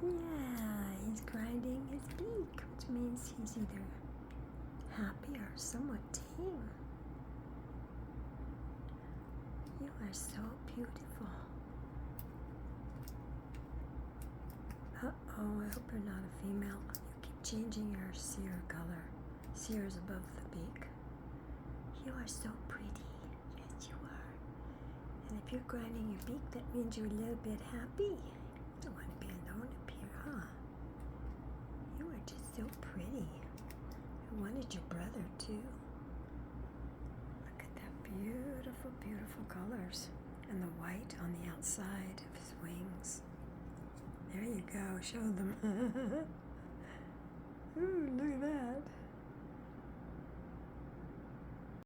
Yeah, he's grinding his beak, which means he's either happy or somewhat tame. You are so beautiful. Uh-oh, I hope you're not a female. You keep changing your cere color. Cere is above the beak. You are so pretty. Yes, you are. And if you're grinding your beak, that means you're a little bit happy. You don't want to be alone up here, huh? You are just so pretty. I wanted your brother, too. Look at that beautiful, beautiful colors. And the white on the outside of his wings. There you go. Show them. Ooh, look at that.